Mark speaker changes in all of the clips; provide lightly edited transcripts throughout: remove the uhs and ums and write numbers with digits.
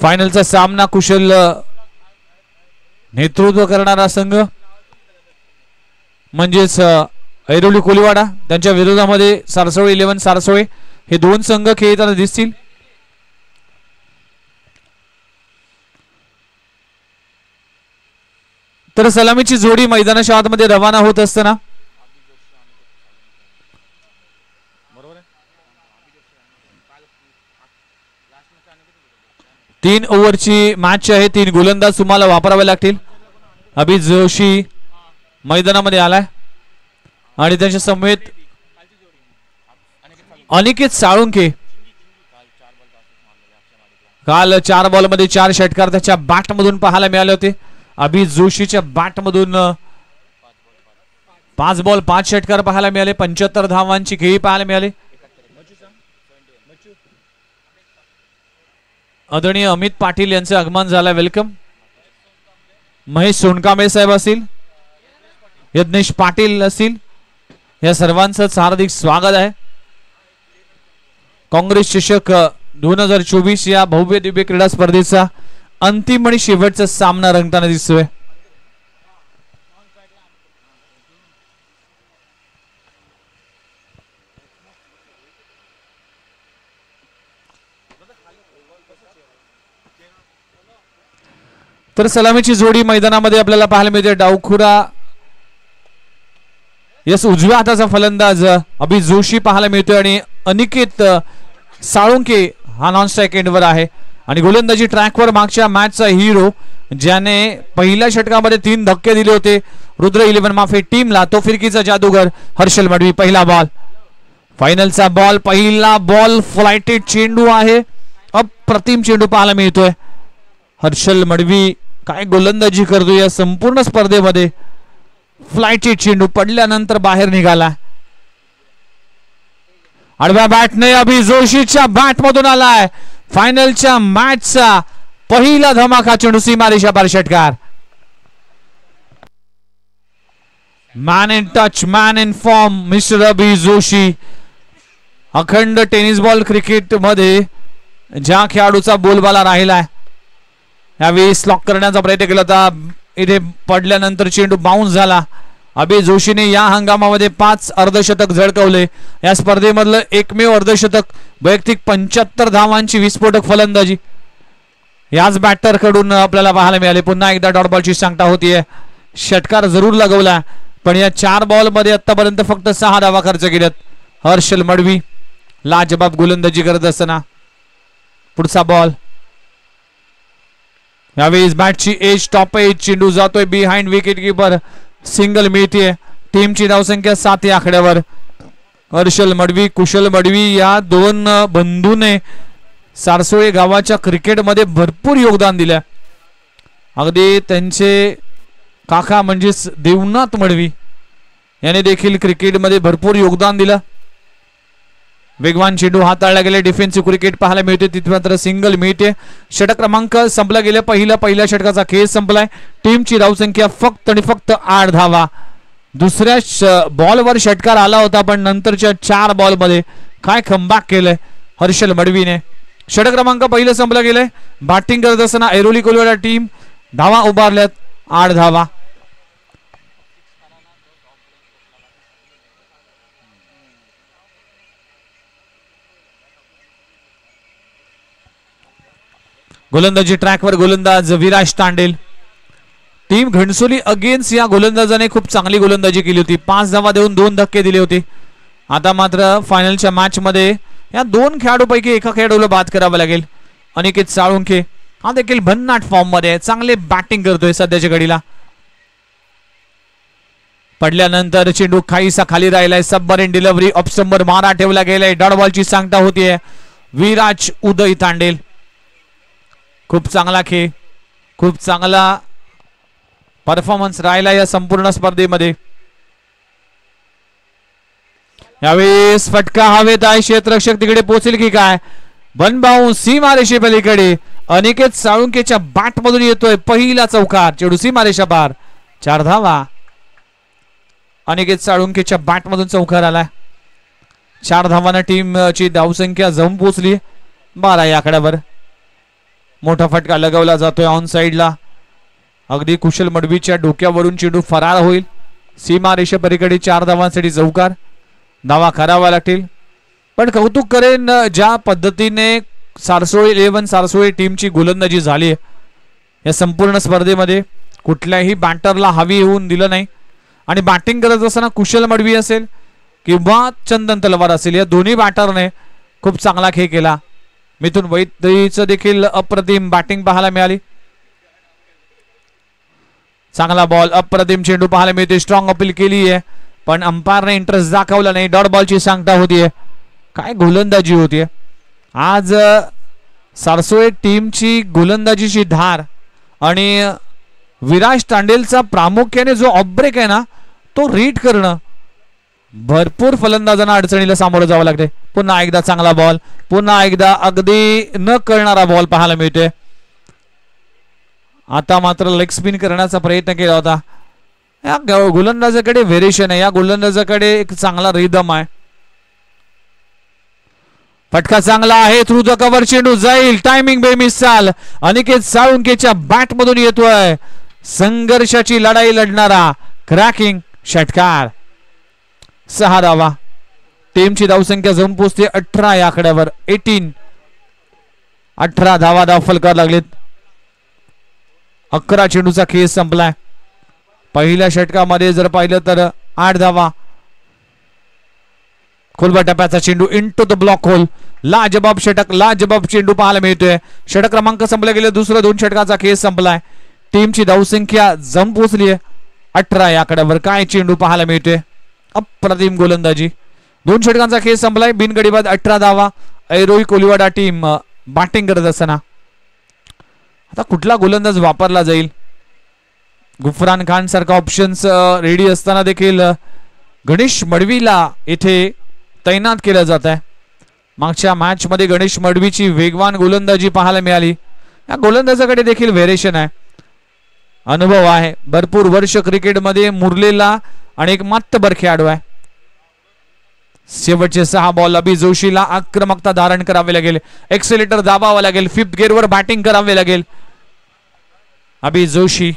Speaker 1: फायनलचा सामना कुशल नेतृत्व करणारा संघ म्हणजेच ऐरोली कोलीवाडा त्यांच्या विरोधामध्ये सारसोळे 11 सारसोळे हे दोन संघ खेळताना दिसतील. तर सलामीची जोडी मैदानाच्या आतमध्ये रवाना होत असताना 3 ओव्हरची मॅच आहे. 3 गोलंदाज तुम्हाला वापरावे लागतील. अभि जोशी मैदानामध्ये आलाय आणि त्यांच्या समेत अनिकेत साळुंके. काल 4 बॉलमध्ये 4 षटकार त्याच्या बॅट मधून पाहायला मिळाले होते. अभि जोशीच्या बॅट मधून 5 बॉल 5 षटकार पाहायला मिळाले. 75 धावांची खेळी पाहायला मिळाली. आदरणीय अमित पाटील यांचे आगमन झालं. वेलकम. महेश सोनकांबळे साहेब असतील, यज्ञेश पाटील असतील, या सर्वांचं हार्दिक स्वागत आहे. काँग्रेस चषक 2024 या भव्य दिव्य क्रीडा स्पर्धेचा अंतिम आणि शेवटचा सामना रंगताना दिसतोय. तर सलामीची जोडी मैदानामध्ये आपल्याला पाहायला मिळते. डावखुरा यस उजव्या हाताचा फलंदाज अभि जोशी पाहायला मिळतोय आणि अनिकेत साळुंके हा नॉन स्ट्राइक एंडवर आहे. आणि गोलंदाजी ट्रॅकवर मागच्या मॅचचा हिरो ज्याने पहिल्या षटकामध्ये 3 धक्के दिले होते रुद्र 11 माफे टीमला, तो फिरकीचा जादूगर हर्षल मडवी. पहिला बॉल, फायनलचा बॉल, पहिला बॉल फ्लाइटेड चेंडू आहे. अप्रतिम चेंडू पाहायला मिळतोय. हर्षल मडवी काय गोलंदाजी करतो या संपूर्ण स्पर्धेमध्ये. फ्लाइटेड चेंडू पडल्यानंतर बाहेर निघाला. आडव्या बॅटने अभि जोशीच्या बॅट मधून आलाय. फायनलच्या मॅचचा पहिला धमाका चेंडू सीमारेषा पार षटकार. Man in touch, man in form mister Abhi Joshi. अखंड टेनिस बॉल क्रिकेट मध्ये ज्या खेळाडूचा बोलबाला राहिलाय यावेळी स्लॉक करण्याचा प्रयत्न केला होता. इथे पडल्यानंतर चेंडू बाउन्स झाला. अभि जोशीने या हंगामामध्ये 5 अर्धशतक झळकवले. या स्पर्धेमधलं एकमेव अर्धशतक, वैयक्तिक 75 धावांची विस्फोटक फलंदाजी याच बॅटर कडून आपल्याला पाहायला मिळाले. पुन्हा एकदा डॉट बॉलची सांगता होतीये. षटकार जरूर लगवला पण या 4 बॉल मध्ये आतापर्यंत फक्त 6 धावा खर्च केल्यात. हर्षल मडवी लाजबाब गोलंदाजी करत असताना पुढचा बॉल. यावेळी बॅटची एज टॉप एज, चेंडू जातोय बिहाइंड विकेट कीपर. सिंगल मिळतीये. टीमची धावसंख्या 7 या आकड्यावर. हर्षल मडवी, कुशल मडवी या 2 बंधूने सारसोळे गावाच्या क्रिकेटमध्ये भरपूर योगदान दिलं. अगदी त्यांचे काका म्हणजेच देवनाथ मडवी याने देखील क्रिकेटमध्ये भरपूर योगदान दिलं. वेगवान चेंडू हाताळला गेले. डिफेन्सिव्ह क्रिकेट पाहायला मिळते. तिथे मात्र सिंगल मिळते. षटक क्रमांक संपला गेले. पहिल्या षटकाचा खेळ संपलाय. टीमची धावसंख्या फक्त आणि फक्त 8 धावा. दुसऱ्या बॉलवर षटकार आला होता पण नंतरच्या 4 बॉलमध्ये काय कमबॅक केलंय हर्षल मडवीने. षटक क्रमांक पहिलं संपलं गेलंय. बॅटिंग करत असताना ऐरोली कोलीवाडा टीम धावा उभारल्यात 8 धावा. गोलंदाजी ट्रॅकवर गोलंदाज विराज तांडेल. टीम घणसोली अगेन्स्ट या गोलंदाजाने खूप चांगली गोलंदाजी केली होती. 5 धावा देऊन 2 धक्के दिले होते. आता मात्र फायनलच्या मॅच मध्ये या 2 खेळाडूपैकी एका खेळाडूला बाद करावं लागेल. अनिकेत साळुंके हा देखील भन्नाट फॉर्म मध्ये चांगले बॅटिंग करतोय सध्याच्या घडीला. पडल्यानंतर चेंडू काहीसा खाली राहिलाय. सबमरीन डिलिव्हरी ऑफ स्टंबर मारा ठेवला गेलाय. डॉट बॉलची सांगता होतीये. विराज उदय तांडेल खूप चांगला खेळ, खूप चांगला परफॉर्मन्स राहिला या संपूर्ण स्पर्धेमध्ये. यावेळेस फटका हवेत आहे. क्षेत्ररक्षक तिकडे पोहोचेल की काय. बनबाऊ सीमारेषे पलीकडे अनिकेत साळुंकेच्या बॅट मधून येतोय पहिला चौकार. चेंडू सीमारेषा पार. 4 धावा. अनिकेत साळुंकेच्या बॅट मधून चौकार आलाय. 4 धावांना टीमची धावसंख्या जाऊन पोहोचली 12 या आकड्यावर. मोठा फटका लगावला जातोय ऑन साइडला. अगदी कुशल मडवीच्या डोक्यावरून चेंडू फरार होईल. सीमा रेषे पलीकडे 4 धावांसाठी चौकार. धावा करावा लागतील. पण कौतुक करेन ज्या पद्धतीने सारसोळी 11 सारसोळी टीमची गोलंदाजी झाली या संपूर्ण स्पर्धेमध्ये. कुठल्याही बॅटरला हवी होऊन दिलं नाही. आणि बॅटिंग करत असताना कुशल मडवी असेल किंवा चंदन तलवार असेल या दोन्ही बॅटरने खूप चांगला खेळ केला. मिथुन वैद्यचं देखील अप्रतिम बॅटिंग पाहायला मिळाली. चांगला बॉल अप्रतिम चेंडू पाहायला मिळते. स्ट्रॉंग अपील केली आहे पण अंपायरने इंटरेस्ट दाखवला नाही. डॉट बॉलची सांगता होतीये. काय गोलंदाजी होतीये आज सारसोळे टीमची. गोलंदाजीची धार आणि विराज तांडेलचा प्रामुख्याने जो ऑफ ब्रेक आहे ना तो रीड करणं. भरपूर फलंदाजांना अडचणीला सामोरं जावं लागते. पुन्हा एकदा चांगला बॉल. पुन्हा एकदा अगदी न कळणारा बॉल पाहायला मिळतोय. आता मात्र लेग स्पिन करण्याचा प्रयत्न केला होता. या गोलंदाजाकडे व्हेरिएशन आहे. या गोलंदाजाकडे एक चांगला रिदम आहे. फटका चांगला आहे. थ्रू द कव्हर चेंडू जाईल. टायमिंग बेमिसाल. अनिकेत साळुंकेच्या बॅट मधून येतोय. संघर्षाची लढाई लढणारा क्रॅकिंग षटकार. 6 धावा. टीमची धावसंख्या जाऊन पोहोचते 18 या आकड्यावर. 18 धावा धाव फलकावर लागलेत. 11 चेंडूचा खेळ संपलाय. पहिल्या षटकामध्ये जर पाहिलं तर 8 धावा. खोलवर टप्प्याचा चेंडू इंटू द ब्लॉक होल. लाजबाब षटक. लाजबाब चेंडू पाहायला मिळतोय. षटक क्रमांक संपला गेले. दुसऱ्या 2 षटकाचा खेळ संपलाय. टीमची धावसंख्या जम पोहोचली आहे 18 या आकड्यावर. काय चेंडू पाहायला मिळतोय. अप्रतिम गोलंदाजी. 2 षटकांचा खेळ संपलाय. बिनगडीबाद 18 धावा. ऐरोही कोलिवाडा टीम बॅटिंग करत असताना आता कुठला गोलंदाज वापरला जाईल. गुफरान खान सारखा ऑप्शन्स रेडी असताना देखील गणेश मडवीला इथे तैनात केलं जात आहे. मागच्या मॅच मध्ये गणेश मडवीची वेगवान गोलंदाजी पाहायला मिळाली. या गोलंदाजाकडे देखील व्हेरिएशन आहे. अनुभव आहे. भरपूर वर्ष क्रिकेटमध्ये मुरलेला आणि एक मातबर खेळाडू आहे. शेवटचे 6 बॉल. अभि जोशीला आक्रमकता धारण करावे लागेल. एक्सेलेटर दाबावा लागेल. 5th गिअरवर बॅटिंग करावे लागेल. अभि जोशी.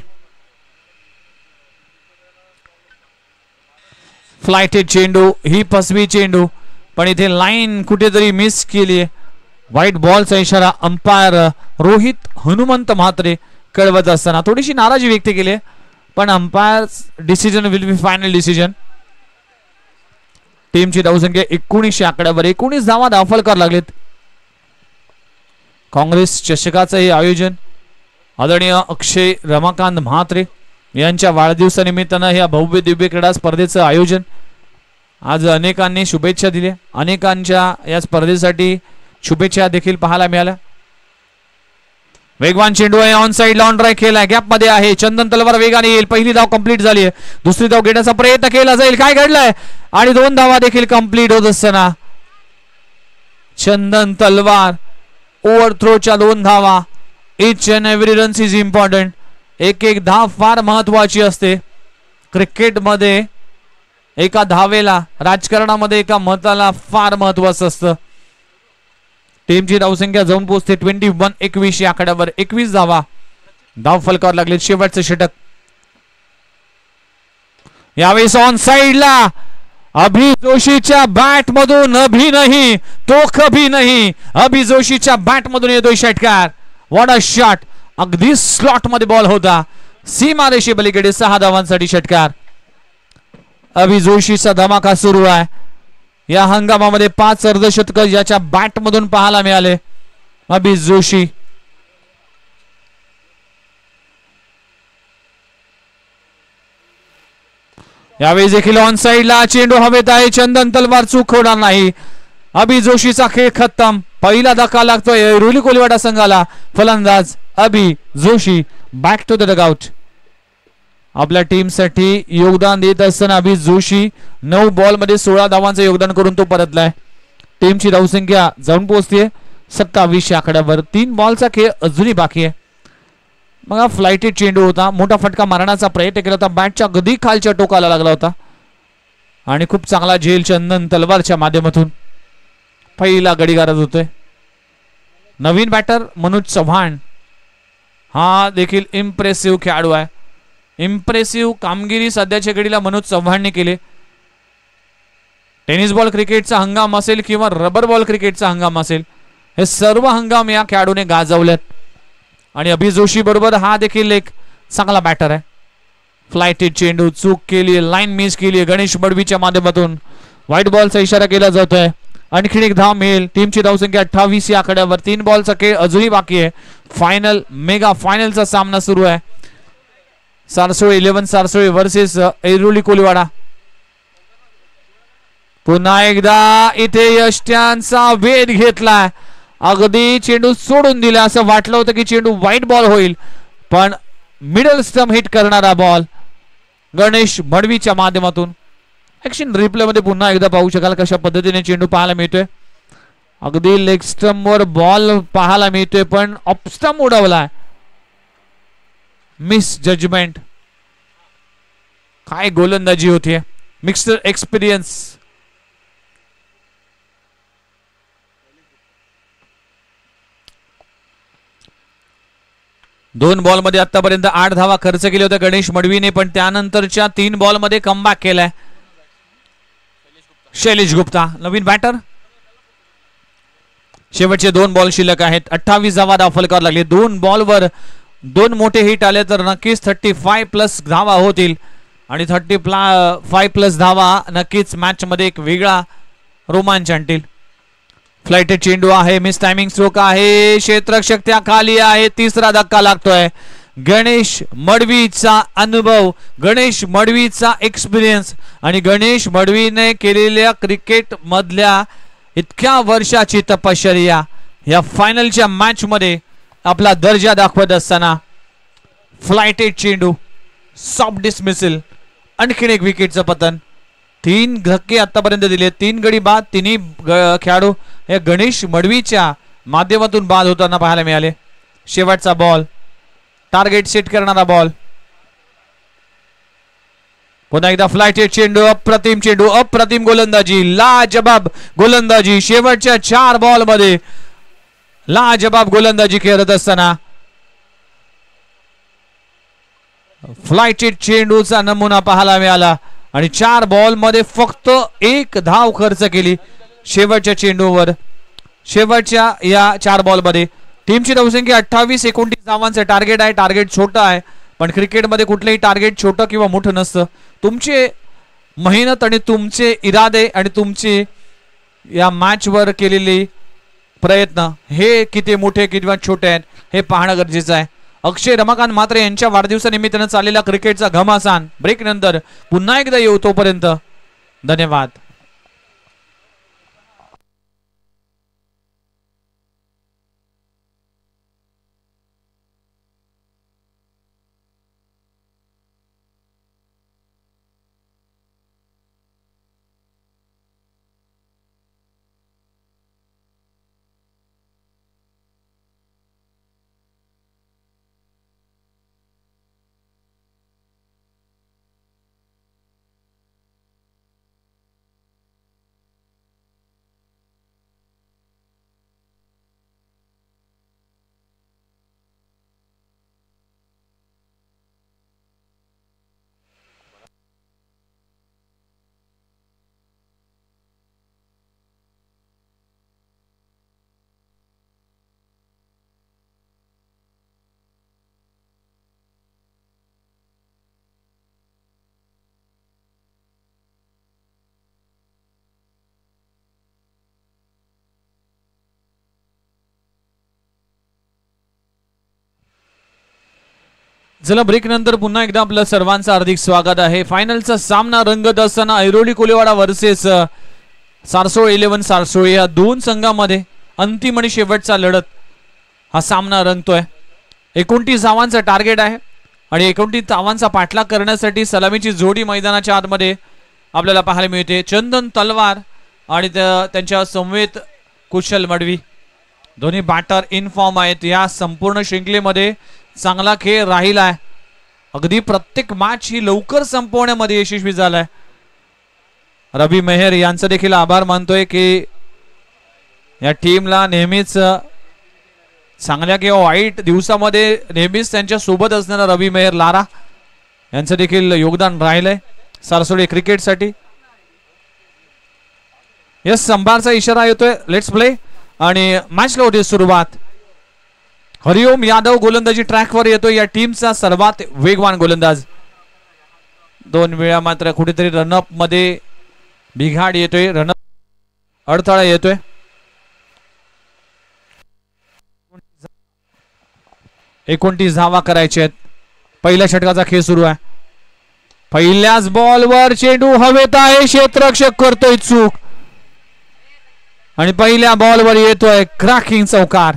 Speaker 1: फ्लायटेड चेंडू. ही फसवी चेंडू पण इथे लाईन कुठेतरी मिस केली. व्हाईट बॉलचा इशारा अंपायर रोहित हनुमंत म्हात्रे कळवत असताना थोडीशी नाराजी व्यक्त केली. पण umpire decision will be final decision. टीमची धावसंख्या 19 आकड्यावर. 19 धावा धावफलकार लागलेत. काँग्रेस चषकाचं हे आयोजन आदरणीय अक्षय रमाकांत म्हात्रे यांच्या वाढदिवसानिमित्तानं या भव्य दिव्य क्रीडा स्पर्धेचं आयोजन. आज अनेकांनी शुभेच्छा दिल्या. अनेकांच्या या स्पर्धेसाठी शुभेच्छा देखील पाहायला मिळाल्या. वेगवान चेंडू आहे. ऑन साइड ऑन ड्राईव्ह केलाय. गॅप मध्ये आहे. चंदन तलवार वेगाने येईल. पहिली धाव कंप्लीट झाली आहे. दुसरी धाव घेण्याचा प्रयत्न केला जाईल. काय घडलंय आणि 2 धावा देखील कंप्लीट होत असताना चंदन तलवार ओव्हरथ्रोच्या 2 धावा. Each and every runs is important. एक धाव फार महत्वाची असते क्रिकेटमध्ये. एका धावेला, राजकारणामध्ये एका मताला फार महत्वाचं असतं. टीमची धावसंख्या जाऊन पोहोचते 21 या आकड्यावर. 21 धावा धाव फलकावर लागले. शेवटचे षटक. यावेळेस ऑन साइडला अभि जोशीच्या बॅट मधून. अभि नाही तो कभी नाही. अभि जोशीच्या बॅट मधून येतोय षटकार. What a shot. अगदी स्लॉट मध्ये बॉल होता. सीमा रेषे पलीकडे 6 धावांसाठी षटकार. अभि जोशीचा धमाका सुरू आहे. या हंगामामध्ये 5 अर्धशतक याच्या बॅट मधून पाहायला मिळाले. अभि जोशी. यावेळी देखील ऑन साइडला चेंडू हवेत आहे. चंदन तलवार चूक होणार नाही. अभि जोशीचा खेळ खत्म. पहिला धक्का लागतोय रुली कोलिवाडा संघाला. फलंदाज Abhi Joshi back to the dugout. आपल्या टीमसाठी योगदान देत असताना अभि जोशी 9 बॉल मध्ये 16 धावांचं योगदान करून तो परतलाय. टीमची धावसंख्या जाऊन पोहोचते 27 या आकड्यावर. 3 बॉलचा खेळ अजूनही बाकी आहे. मग हा फ्लायटेड चेंडू होता. मोठा फटका मारण्याचा प्रयत्न केला होता. बॅटच्या अगदी खालच्या टोकाला लागला होता आणि खूप चांगला झेल चंदन तलवारच्या माध्यमातून पहिला गडी गारद होतोय. नवीन बॅटर मनोज चव्हाण हा देखील इम्प्रेसिव्ह खेळाडू आहे. इम्प्रेसिव्ह कामगिरी सध्याच्या घडीला मनोज चव्हाणने केली. टेनिस बॉल क्रिकेटचा हंगाम असेल किंवा रबर बॉल क्रिकेटचा हंगाम असेल, हे सर्व हंगाम या खेळाडूने गाजवलेत. आणि अभि जोशी बरोबर हा देखील एक चांगला बॅटर आहे. फ्लायटेड चेंडू चूक केली, लाईन मिस केली गणेश मडवीच्या माध्यमातून. व्हाईट बॉलचा इशारा केला जातोय. आणखीन एक धाव मिळेल. टीमची धावसंख्या 28 या आकड्यावर. 3 बॉलचा खेळ अजूनही बाकी आहे. फायनल मेगा फायनलचा सामना सुरू आहे. सारसोळी 11 सारसोळी वर्सेस ऐरोली कोलीवाडा. पुन्हा एकदा इथे यष्ट्यांचा वेध घेतलाय. अगदी चेंडू सोडून दिला. असं वाटलं होतं की चेंडू व्हाईट बॉल होईल, पण मिडल स्टंप हिट करणारा बॉल गणेश मडवीच्या माध्यमातून. ऍक्शन रिप्ले मध्ये पुन्हा एकदा पाहू शकाल कशा पद्धतीने चेंडू पाहायला मिळतोय. अगदी लेग स्टंप वर बॉल पाहायला मिळतोय, पण ऑफ स्टंप उडवलाय. Misjudgement. काय गोलंदाजी होती. Mixed experience. दोन बॉल मध्ये आतापर्यंत 8 धावा खर्च केले होते गणेश मडवीने, पण त्यानंतरच्या 3 बॉल मध्ये कमबॅक केलाय शैलेश गुप्ता, नवीन बॅटर. शेवटचे 2 बॉल शिल्लक आहेत. 28 धावा दाखल करावे लागले. 2 बॉलवर 2 मोठे हिट आले तर नक्कीच 35 प्लस धावा होतील. आणि 35 प्लस धावा नक्कीच मॅच मध्ये एक वेगळा रोमांच आणतील. फ्लाइटेड चेंडू आहे. मिस टायमिंग स्ट्रोक आहे. क्षेत्ररक्षक त्या खाली आहे. तिसरा धक्का लागतोय. गणेश मडवीचा अनुभव, गणेश मडवीचा एक्सपिरियन्स आणि गणेश मडवीने केलेल्या क्रिकेट मधल्या इतक्या वर्षाची तपश्चर्या या फायनलच्या मॅच मध्ये आपला दर्जा दाखवत असताना फ्लाइटेड चेंडू, सॉफ्ट डिसमिसल, आणखीन एक विकेटचं पतन. 3 धक्के आतापर्यंत दिले. 3 गडी बाद. तिन्ही खेळाडू हे गणेश मडवीच्या माध्यमातून बाद होताना पाहायला मिळाले. शेवटचा बॉल, टार्गेट सेट करणारा बॉल. पुन्हा एकदा फ्लाइटेड चेंडू, अप्रतिम चेंडू, अप्रतिम गोलंदाजी, लाजबाब गोलंदाजी. शेवटच्या 4 बॉल मध्ये लाजबाब गोलंदाजी खेळत असताना फ्लाइटेड चेंडूचा नमुना पाहायला मिळाला. आणि 4 बॉल मध्ये फक्त 1 धाव खर्च केली शेवटच्या चेंडूवर. शेवटच्या या 4 बॉल मध्ये टीमची धावसंख्या 28-29 धावांचं टार्गेट आहे. टार्गेट छोटं आहे, पण क्रिकेटमध्ये कुठलंही टार्गेट छोटं किंवा मोठं नसतं. तुमचे मेहनत आणि तुमचे इरादे आणि तुमचे या मॅच वर केलेले प्रयत्न हे किती मोठे किंवा छोटे आहेत हे पाहणं गरजेचं आहे. अक्षय रमाकांत म्हात्रे यांच्या वाढदिवसानिमित्तानं चाललेला क्रिकेटचा घमासान ब्रेक नंतर पुन्हा एकदा येऊ. तोपर्यंत धन्यवाद. चला ब्रेक नंतर पुन्हा एकदा आपलं सर्वांचं हार्दिक स्वागत आहे. फायनलचा सामना रंगत असताना ऐरोली कोलीवाडा वर्सेस सारसोळ 11 सारसोळ या 2 संघांमध्ये अंतिम आणि शेवटचा लढत हा सामना रंगतोय. 29 धावांचा टार्गेट आहे आणि 29 धावांचा पाठलाग करण्यासाठी सलामीची जोडी मैदानाच्या आतमध्ये आपल्याला पाहायला मिळते. चंदन तलवार आणि त्यांच्या समवेत कुशल मडवी, दोन्ही बॅटर इन फॉर्म आहेत. या संपूर्ण शृंखलेमध्ये चांगला खेळ राहिलाय. अगदी प्रत्येक मॅच ही लवकर संपवण्यामध्ये यशस्वी झालाय. रवी मेहर यांचा देखील आभार मानतोय की या टीमला नेहमीच चांगल्या किंवा वाईट दिवसामध्ये नेहमीच त्यांच्या सोबत असणारा रवी मेहर लारा यांचं देखील योगदान राहिलंय सारसोडे क्रिकेटसाठी. यस, संभारचा इशारा येतोय. लेट्स प्ले आणि मॅचला होती सुरुवात. हरिओम यादव गोलंदाजी ट्रॅकवर येतोय. या टीमचा सर्वात वेगवान गोलंदाज. 2 वेळा मात्र कुठेतरी रनअप मध्ये बिघाड येतोय, रनअप अडथळा येतोय. एकोणतीस धावा करायचे आहेत. पहिल्या षटकाचा खेळ सुरू आहे. पहिल्याच बॉलवर चेंडू हवेत आहे. क्षेत्ररक्षक करतोय चूक आणि पहिल्या बॉलवर येतोय क्रॅकिंग चौकार.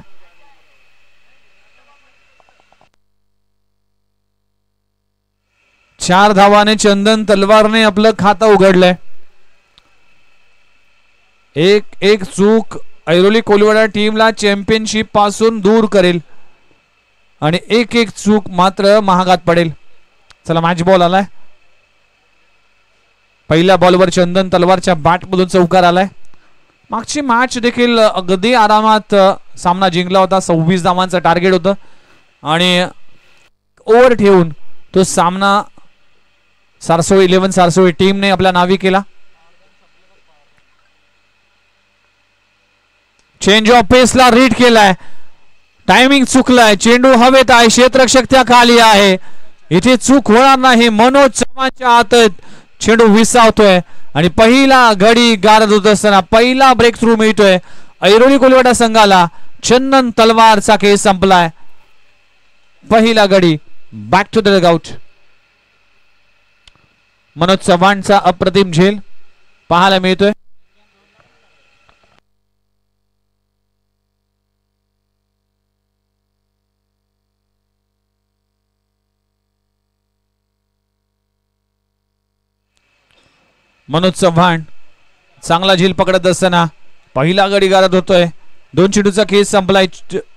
Speaker 1: चार धावाने चंदन तलवारने आपलं खातं उघडलंय. एक चूक ऐरोली कोलिवाडा टीमला चॅम्पियनशिप पासून दूर करेल आणि एक चूक मात्र महागात पडेल. चला, मॅच बॉल आलाय. पहिल्या बॉलवर चंदन तलवारच्या बॅटमधून चौकार आलाय. मागची मॅच देखील अगदी आरामात सामना जिंकला होता. 26 धावांचं टार्गेट होतं आणि ओव्हर ठेवून तो सामना सारसोळी 11 सारसोळी टीमने आपल्या नावी केला. चेंज ऑफ पेसला रीड केलाय. टायमिंग चुकलाय. चेंडू हवेत आहे. क्षेत्ररक्षक त्या खाली आहे. इथे चूक होणार नाही. मनोज चव्हाणच्या हातात चेंडू विसावतोय आणि पहिला गडी गारद होत असताना पहिला ब्रेक थ्रू मिळतोय ऐरोली कोलिवाडा संघाला. चंदन तलवारचा खेळ संपलाय. पहिला गडी back to the dugout. Manoj चव्हाणचा अप्रतिम झेल पाहायला मिळतोय. मनोज चव्हाण चांगला झेल पकडत असताना पहिला गडी गारद होतोय. 2 चेंडूचा खेळ संपलाय.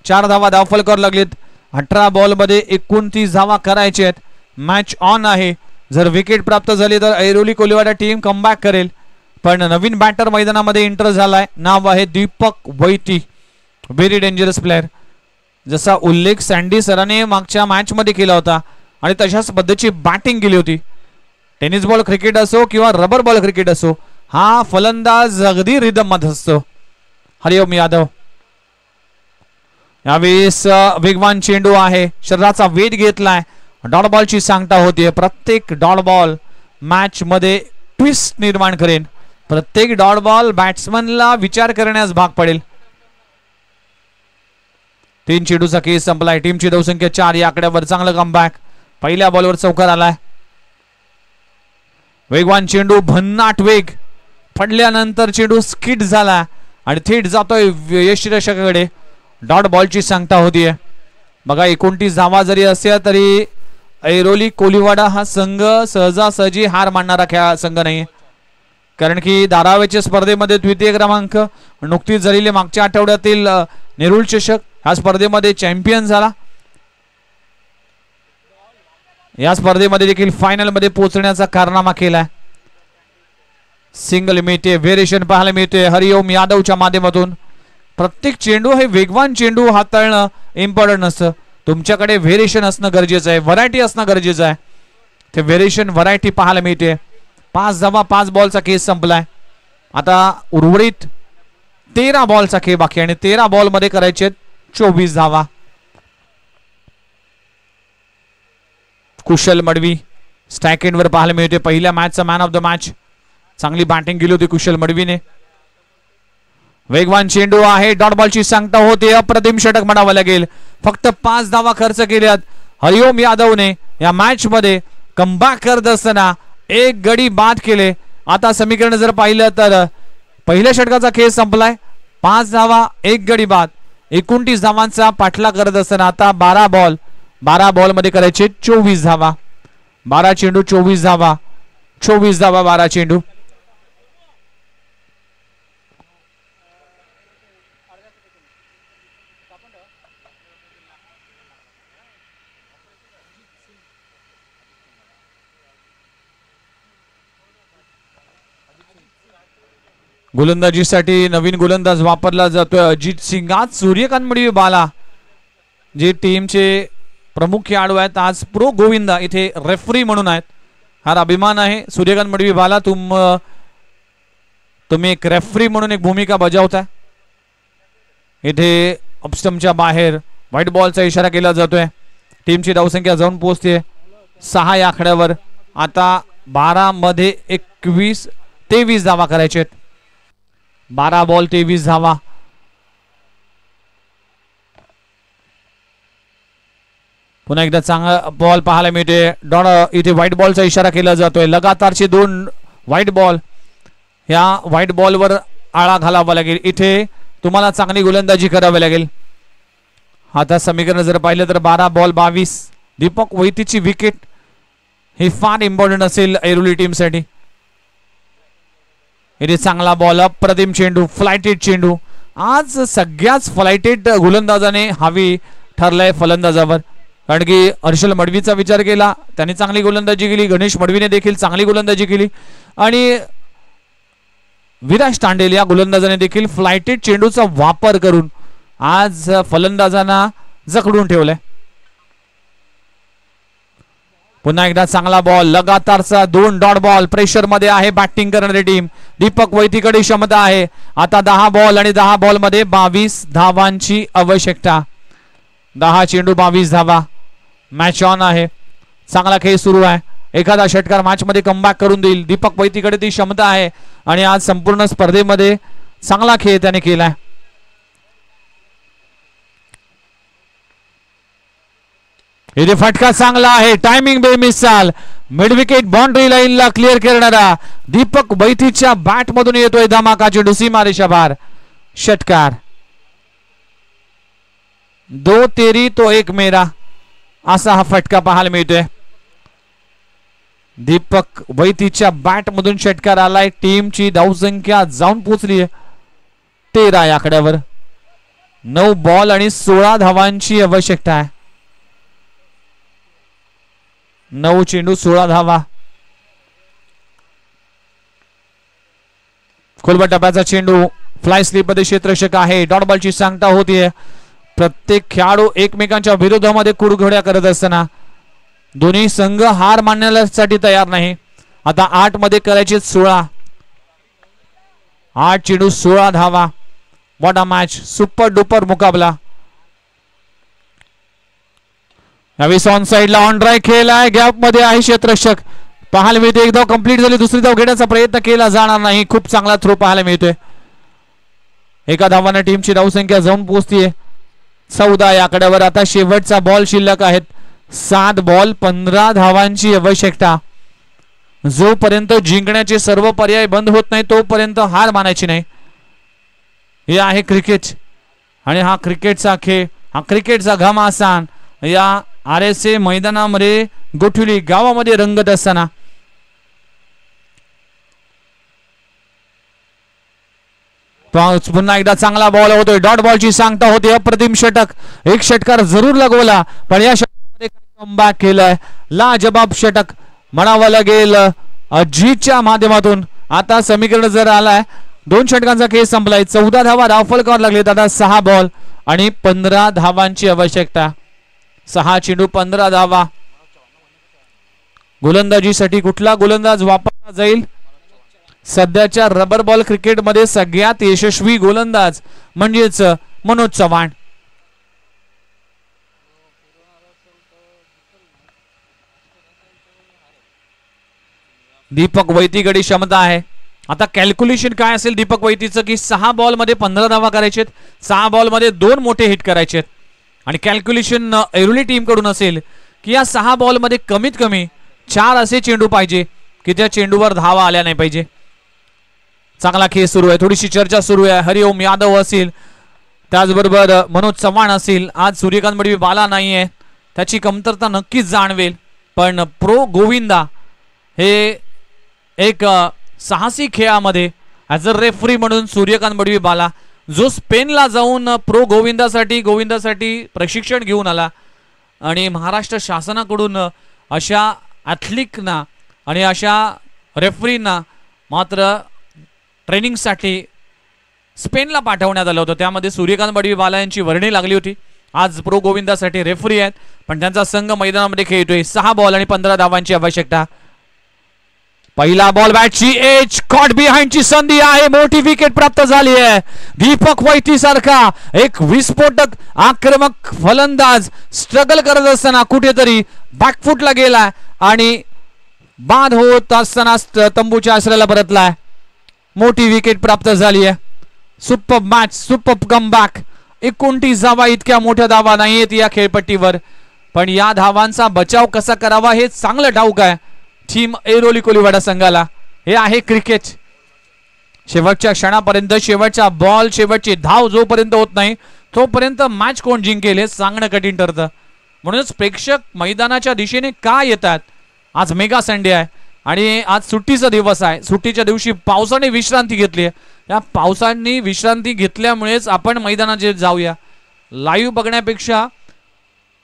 Speaker 1: 4 धावा धावफलकावर लागलेत. 18 बॉल मध्ये 29 धावा करायचे आहेत. मॅच ऑन आहे. जर विकेट प्राप्त झाली तर ऐरोली कोलिवाडा टीम कमबॅक करेल. पण नवीन बॅटर मैदानामध्ये एंटर झालाय. नाव आहे Deepak Vaiti. Very dangerous player. जसा उल्लेख सँडी सराने मागच्या मॅच मध्ये केला होता आणि तशाच पद्धतीची बॅटिंग केली होती. टेनिस बॉल क्रिकेट असो किंवा रबर बॉल क्रिकेट असो, हा फलंदाज अगदी रिदम मध्ये असतो. हरिओम यादव यावेळेस वेगवान चेंडू आहे. शरीराचा वेध घेतलाय. डॉट बॉलची सांगता होतीये. प्रत्येक डॉट बॉल मॅच मध्ये ट्विस्ट निर्माण करेन. प्रत्येक डॉट बॉल बॅट्समनला विचार करण्यास भाग पडेल. 3 चेंडूचा खेळ संपलाय. टीमची धावसंख्या 4 या आकड्यावर. चांगलं कमबॅक. पहिल्या बॉलवर चौकार आलाय. वेगवान चेंडू भन्नाट वेग. पडल्यानंतर चेंडू स्किड झाला आणि थेट जातोय यष्टिरक्षकाकडे. डॉट बॉलची सांगता होतीये. बघा, 29 धावा जरी असल्या तरी ऐरोली कोलिवाडा हा संघ सहजासहजी हार मानणारा संघ नाही. कारण की धारावीच्या स्पर्धेमध्ये द्वितीय क्रमांक, नुकतीच झालेली मागच्या आठवड्यातील नेरुळ चषक ह्या स्पर्धेमध्ये चॅम्पियन झाला. या स्पर्धेमध्ये देखील फायनल मध्ये पोहोचण्याचा कारनामा केलाय. सिंगल मिळते. व्हेरिएशन पाहायला मिळते हरिओम यादवच्या माध्यमातून. प्रत्येक चेंडू हे वेगवान चेंडू हाताळणं इम्पॉर्टंट नसतं. तुमच्याकडे व्हेरिएशन असणं गरजेचं आहे. व्हरायटी असणं गरजेचं आहे. ते व्हेरिएशन व्हरायटी पाहायला मिळते. 5 धावा 5 बॉलचा खेळ संपलाय. आता उर्वरित 13 बॉलचा खेळ बाकी आणि 13 बॉल मध्ये करायचे 24 धावा. कुशल मडवी स्ट्राईक एंडवर पाहायला मिळते. पहिल्या मॅचचा मॅन ऑफ द मॅच. चांगली बॅटिंग केली होती कुशल मडवीने. वेगवान चेंडू आहे. डॉट बॉलची सांगता होते. अप्रतिम षटक म्हणावं लागेल. फक्त 5 धावा खर्च केल्यात हरिओम यादवने या मॅच मध्ये. कमबॅक करत असताना एक गडी बाद केले. आता समीकरण जर पाहिलं तर पहिल्या षटकाचा खेळ संपलाय. 5 धावा 1 गडी बाद. 29 धावांचा पाठलाग करत असताना आता 12 बॉल मध्ये करायचे 24 धावा. 12 चेंडू 24 धावा. 24 धावा 12 चेंडू. गोलंदाजीसाठी नवीन गोलंदाज वापरला जातोय अजित सिंग. आज सूर्यकांत मडवी बाला जे टीमचे प्रमुख खेळाडू आहेत आज प्रो गोविंदा इथे रेफरी म्हणून आहेत. हा अभिमान आहे. सूर्यकांत मडवी बाला तुम्ही एक रेफरी म्हणून एक भूमिका बजावता. इथे ऑफस्टंपच्या बाहेर व्हाईट बॉलचा इशारा केला जातोय. टीमची धावसंख्या जाऊन पोहोचते 6 या आकड्यावर. आता 12 मध्ये 23 धावा करायचे आहेत. 12 बॉल 23 धावा. पुन्हा एकदा चांगला बॉल पाहायला मिळते. इथे व्हाईट बॉलचा इशारा केला जातोय. लगातारचे 2 व्हाईट बॉल. ह्या व्हाईट बॉलवर आळा घालावा लागेल. इथे तुम्हाला चांगली गोलंदाजी करावी लागेल. आता समीकरण जर पाहिलं तर 12 बॉल 22. दीपक वैतीची विकेट ही फार इम्पॉर्टंट असेल ऐरोली टीमसाठी. इथे चांगला बॉल. अप्रतिम चेंडू. फ्लायटेड चेंडू. आज सगळ्याच फ्लायटेड गोलंदाजाने हवी ठरलाय फलंदाजावर. कारण की हर्षल मडवीचा विचार केला त्यांनी चांगली गोलंदाजी केली. गणेश मडवीने देखील चांगली गोलंदाजी केली आणि विराज तांडेल या गोलंदाजाने देखील फ्लायटेड चेंडूचा वापर करून आज फलंदाजांना जखडून ठेवलंय. पुन्हा एकदा चांगला बॉल. लगातारचा 2 dot ball. प्रेशर मध्ये आहे बॅटिंग करणारी टीम. दीपक वैतीकडे क्षमता आहे. आता 10 बॉल आणि 10 बॉल मध्ये 22 धावांची आवश्यकता. 10 चेंडू 22 धावा. मॅच ऑन आहे. चांगला खेळ सुरू आहे. एखादा षटकार मॅच मध्ये कमबॅक करून देईल. दीपक वैतीकडे ती क्षमता आहे आणि आज संपूर्ण स्पर्धेमध्ये चांगला खेळ त्याने केलाय. इथे फटका चांगला आहे. टायमिंग बेमिसाल. मिड विकेट बाउंड्री लाईनला क्लिअर करणारा दीपक वैतीच्या बॅट मधून येतोय धमाका चेंडू. सीमा रेषापार षटकार. 2 तेरी तो 1 मेरा असा हा फटका पाहायला मिळतोय. दीपक वैतीच्या बॅट मधून षटकार आलाय. टीमची धावसंख्या जाऊन पोहोचली आहे 13 या आकड्यावर. 9 बॉल आणि 16 धावांची आवश्यकता आहे. 9 चेंडू 16 धावा. खोलबट टप्प्याचा चेंडू. फ्लाय स्लिप मध्ये क्षेत्ररक्षक आहे. डॉट बॉलची सांगता होतीये. प्रत्येक खेळाडू एकमेकांच्या विरोधामध्ये कुरघोड्या करत असताना दोन्ही संघ हार मानण्यासाठी तयार नाही. आता 8 मध्ये करायचे 16. 8 चेंडू 16 धावा. What a match. Super duper मुकाबला. यावेळी ऑन साइडला ऑन ड्राय खेळ आहे. गॅप मध्ये आहे क्षेत्ररक्षक. पाहायला मिळते. एक धाव कंप्लीट झाली. दुसरी धाव घेण्याचा प्रयत्न केला जाणार नाही. खूप चांगला थ्रो पाहायला मिळतोय. एका धावाने टीमची धावसंख्या जाऊन पोहोचतीये 14 या आकड्यावर. आता शेवटचा बॉल शिल्लक आहेत. 7 बॉल 15 धावांची आवश्यकता. जोपर्यंत जिंकण्याचे सर्व पर्याय बंद होत नाही तोपर्यंत हार मानायची नाही. हे आहे क्रिकेट आणि हा क्रिकेटचा खेळ. हा क्रिकेटचा घमासान या RSA मैदानामध्ये गोठुली गावामध्ये रंगत असताना पुन्हा एकदा चांगला बॉल होतोय. डॉट बॉलची सांगता होती. अप्रतिम षटक. एक षटकार जरूर लगवला पण या षटकामध्ये कमबॅक केलंय. लाजबाब षटक म्हणावं लागेल अजितच्या माध्यमातून. आता समीकरण जर आलाय 2 षटकांचा खेळ संपलाय. 14 धावा धावफल करावं लागले. आता 6 बॉल आणि 15 धावांची आवश्यकता. 6 चेंडू 15 धावा. गोलंदाजीसाठी कुठला गोलंदाज वापरला जाईल. सध्याच्या रबर बॉल क्रिकेटमध्ये सगळ्यात यशस्वी गोलंदाज म्हणजेच मनोज चव्हाण. दीपक वैतीकडे क्षमता आहे. आता कॅल्क्युलेशन काय असेल दीपक वैतीचं की 6 बॉल मध्ये 15 धावा करायचे. 6 बॉल मध्ये 2 मोठे हिट करायचे आणि कॅल्क्युलेशन ऐरोली टीम कडून असेल की या 6 बॉल मध्ये कमीत कमी 4 असे चेंडू पाहिजे की त्या चेंडूवर धावा आल्या नाही पाहिजे. चांगला खेळ सुरू आहे. थोडीशी चर्चा सुरू आहे. हरिओम यादव असेल त्याचबरोबर मनोज चव्हाण असेल. आज सूर्यकांत मडवी बाला नाहीये त्याची कमतरता नक्कीच जाणवेल. पण प्रो गोविंदा हे एक साहसी खेळामध्ये ॲज अ रेफरी म्हणून सूर्यकांत मडवी बाला जो स्पेनला जाऊन प्रो गोविंदासाठी प्रशिक्षण घेऊन आला आणि महाराष्ट्र शासनाकडून अशा ॲथलीटना आणि अशा रेफरींना मात्र ट्रेनिंगसाठी स्पेनला पाठवण्यात आलं होतं. त्यामध्ये सूर्यकांत मडवी बाला यांची वर्णी लागली होती आज प्रो गोविंदासाठी रेफरी आहेत, पण त्यांचा संघ मैदानामध्ये खेळतोय. 6 बॉल आणि 15 धावांची आवश्यकता. पहिला बॉल बॅटची एज कॉट बिहाइंडची संधी आहे. मोठी विकेट प्राप्त झाली आहे. दीपक वैती सारखा एक विस्फोटक आक्रमक फलंदाज स्ट्रगल करत असताना कुठेतरी बॅकफुटला गेला आणि बाद होत असताना तंबूच्या आश्रयाला परतलाय. मोठी विकेट प्राप्त झाली आहे. Super match, super comeback. 29 धावा इतक्या मोठ्या धावा नाहीयेत या खेळपट्टीवर, पण या धावांचा बचाव कसा करावा हे चांगलं ठाऊक आहे टीम ऐरोली कोलीवाडा संघाला. हे आहे क्रिकेट. शेवटच्या क्षणापर्यंत, शेवटचा बॉल, शेवटची धाव जोपर्यंत होत नाही तोपर्यंत मॅच कोण जिंकेल हे सांगणं कठीण ठरतं. म्हणूनच प्रेक्षक मैदानाच्या दिशेने का येतात. आज मेगा संडे आहे आणि आज सुट्टीचा दिवस आहे. सुट्टीच्या दिवशी पावसाने विश्रांती घेतली आहे. या पावसाने विश्रांती घेतल्यामुळेच आपण मैदानात जाऊया. लाईव्ह बघण्यापेक्षा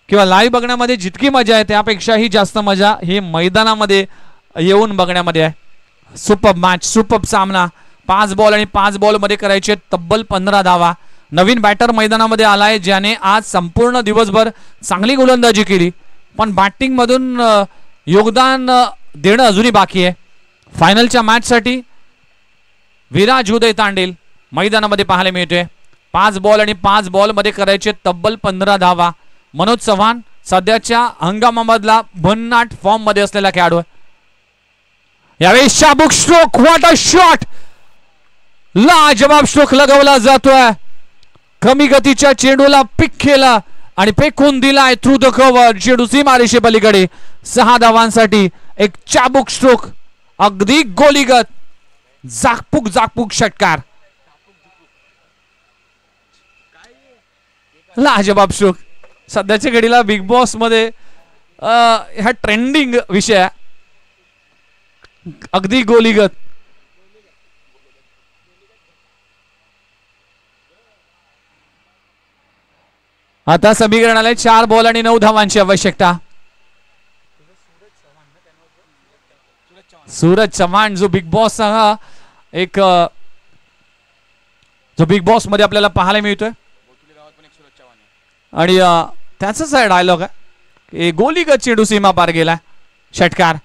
Speaker 1: किंवा लाईव्ह बघण्यामध्ये जितकी मजा आहे त्यापेक्षाही जास्त मजा ही मैदानामध्ये येऊन बघण्यामध्ये आहे. सुपर मॅच, सुपर सामना. 5 बॉल आणि 5 बॉल मध्ये करायचे तब्बल 15 धावा. नवीन बॅटर मैदानामध्ये आलाय ज्याने आज संपूर्ण दिवसभर चांगली गोलंदाजी केली, पण बॅटिंग मधून योगदान देणं अजूनही बाकी आहे. फायनलच्या मॅच साठी विराज उदय तांडेल मैदानामध्ये पाहायला मिळतोय. 5 बॉल आणि 5 बॉल मध्ये करायचे तब्बल 15 धावा. मनोज चव्हाण सध्याच्या हंगामामधला भन्नाट फॉर्म मध्ये असलेला खेळाडू आहे. यावेळी शाबुक स्ट्रोक, व्हॉट अ शॉट. लाजवाब स्ट्रोक लगवला जातोय. कमी गतीच्या चेंडूला पिक केला आणि फेकून दिलाय थ्रू द कव्हर. चेंडू सीमारेषे पलीकडे. 6 धावांसाठी एक चाबुक स्ट्रोक, अगदी गोलीगत जाकपुक जाकपुक षटकार. लाजवाब स्ट्रोक. सध्याच्या घडीला बिग बॉस मध्ये हा ट्रेंडिंग विषय आहे. अगदी गोलीगत. आता समीकरणाला 4 बॉल आणि 9 धावांची आवश्यकता. सूरज चव्हाण जो बिग बॉस एक जो बिग बॉस मध्ये आपल्याला पाहायला मिळतोय आणि त्याचाच आहे डायलॉग आहे. गोलीगत चेंडू सीमा पार गेला. षटकार.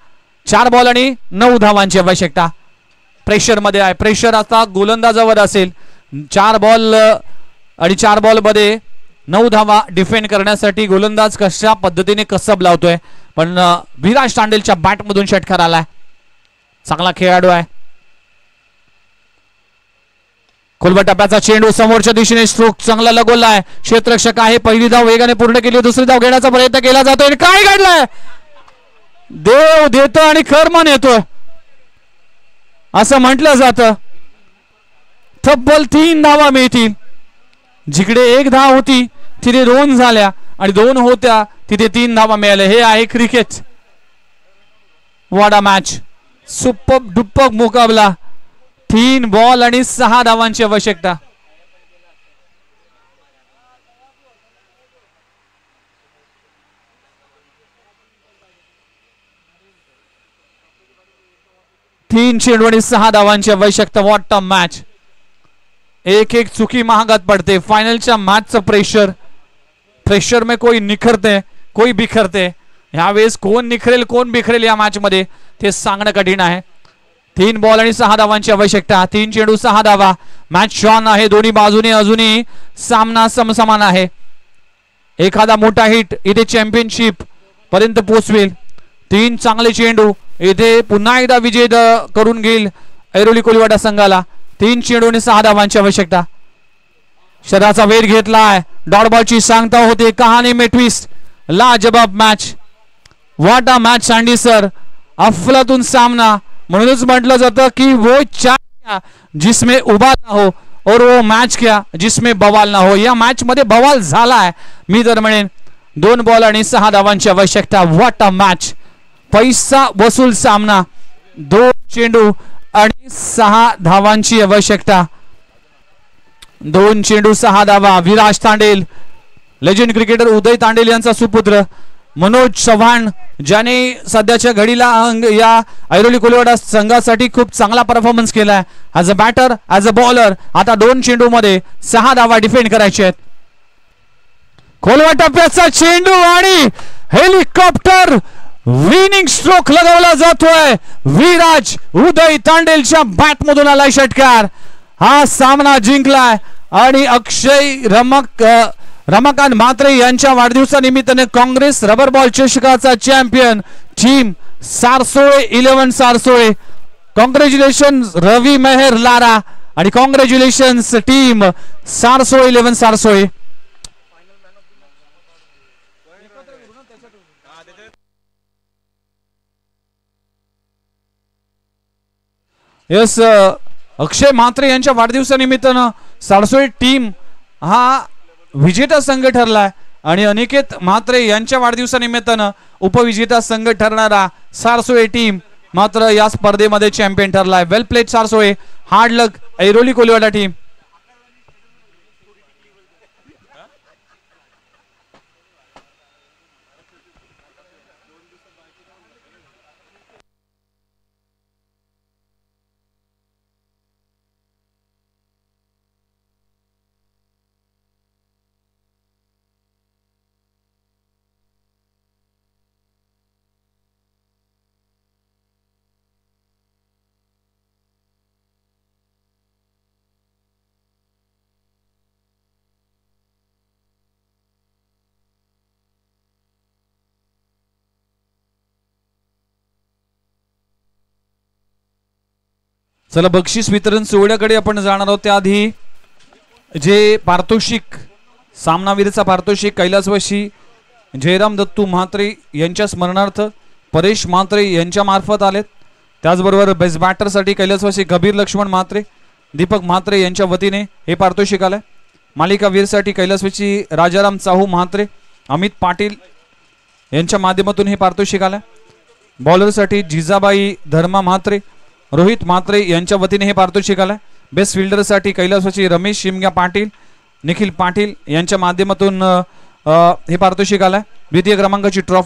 Speaker 1: 4 बॉल आणि 9 धावांची आवश्यकता. प्रेशर मध्ये आहे. प्रेशर आता गोलंदाजावर असेल. 4 बॉल आणि 4 बॉल मध्ये 9 धावा डिफेंड करण्यासाठी गोलंदाज कशा पद्धतीने कसब लावतोय, पण विराज तांडेलच्या बॅट मधून षटकार आलाय. चांगला खेळाडू आहे. खोलवर टप्प्याचा चेंडू समोरच्या दिशेने स्ट्रोक चांगला लगोलाय. क्षेत्ररक्षक आहे. पहिली धाव वेगाने पूर्ण केली. दुसरी धाव घेण्याचा प्रयत्न केला जातोय. काय घडलंय. देव देतो आणि कर्म नेतोय असं म्हटलं जातं. तब्बल 3 धावा मिळतील. जिकडे 1 धाव होती तिथे 2 झाल्या आणि 2 होत्या तिथे 3 धावा मिळाल्या. हे आहे क्रिकेट. वाडा मॅच. सुपर डुप्पक मुकाबला. 3 बॉल आणि 6 धावांची आवश्यकता. तीन चेंडू आणि 6 धावांची आवश्यकता. What a match. एक एक चुकी महागात पडते. फाइनलच्या मॅचचं प्रेशर. प्रेशर में कोई निखरते कोई बिखरते. यावेळेस कोण निखरेल कोण बिखरेल या मॅच मध्ये ते सांगणं कठीण आहे. 3 बॉल आणि 6 धावांची आवश्यकता. 3 चेंडू 6 धावा. मॅच शॉन आहे. दोन्ही बाजूने अजूनही सामना समसमान आहे. एखादा मोठा हिट इथे चॅम्पियनशिप पर्यंत पोहोचवेल. 3 चांगले चेंडू इथे पुन्हा एकदा विजय करून घेईल ऐरोली कोलीवाडा संघाला. 3 चेंडू आणि 6 धावांची आवश्यकता. शराचा वेध घेतलाय. डॉट बॉलची सांगता होते. कहाणी में ट्विस्ट. लाजवाब match. What a match sandy sir. अफलातून सामना. म्हणूनच म्हटलं जातं की वो चाय जिसमें उबाल ना हो और वो मॅच क्या जिसमें बवाल ना हो. या मॅच मध्ये बवाल झालाय मी तर म्हणेन. 2 बॉल आणि 6 धावांची आवश्यकता. What a match. पैसा वसूल सामना. 2 चेंडू आणि 6 धावांची आवश्यकता. 2 चेंडू 6 धावा. विराज तांडेल लेजेंड क्रिकेटर उदय तांडेल यांचा सुपुत्र मनोज चव्हाण ज्याने सध्याच्या घडीला या ऐरोली कोलीवाडा संघासाठी खूप चांगला परफॉर्मन्स केलाय as a batter as a bowler. आता 2 चेंडू मध्ये 6 धावा डिफेंड करायचे आहेत. खोलवा टप्प्याचा चेंडू आणि हेलिकॉप्टर विनिंग स्ट्रोक लगावला जातोय. विराज उदय तांडेलच्या बॅट मधून आलाय षटकार. हा सामना जिंकलाय आणि अक्षय रमाकांत म्हात्रे यांच्या वाढदिवसानिमित्ताने काँग्रेस रबर बॉल चषकाचा champion team Sarsole 11 Sarsole. Congratulation Ravi Mehar Lara आणि congratulations team Sarsole 11 Sarsole. Yes Akshay Mhatre यांच्या वाढदिवसानिमित्तानं सारसोळे टीम हा विजेता संघ ठरलाय आणि अनिकेत म्हात्रे यांच्या वाढदिवसानिमित्तानं उपविजेता संघ ठरणारा सारसोळे टीम मात्र या स्पर्धेमध्ये चॅम्पियन ठरलाय. वेल प्लेड सारसोळे. हार्ड लक ऐरोली कोलिवाडा टीम. चला बक्षीस वितरण सोहळ्याकडे आपण जाणार आहोत. त्याआधी जे पारितोषिक सामनावीरचा पारितोषिक कैलासवासी जयराम दत्तू म्हात्रे यांच्या स्मरणार्थ परेश म्हात्रे यांच्या मार्फत आलेत. त्याचबरोबर बेस्ट बॅटरसाठी कैलासवासी कबीर लक्ष्मण म्हात्रे दीपक म्हात्रे यांच्या वतीने हे पारितोषिक आलंय. मालिका वीरसाठी कैलासवासी राजाराम चाहू म्हात्रे अमित पाटील यांच्या माध्यमातून हे पारितोषिक आलंय. बॉलरसाठी जिजाबाई धर्मा म्हात्रे रोहित म्हात्रे यांच्या वतीने हे पारितोषिक आलंय. बेस्ट फिल्डरसाठी कैलासवासी रमेश शिमग्या पाटील निखिल पाटील यांच्या माध्यमातून हे पारितोषिक आलंय. द्वितीय क्रमांकाची ट्रॉफी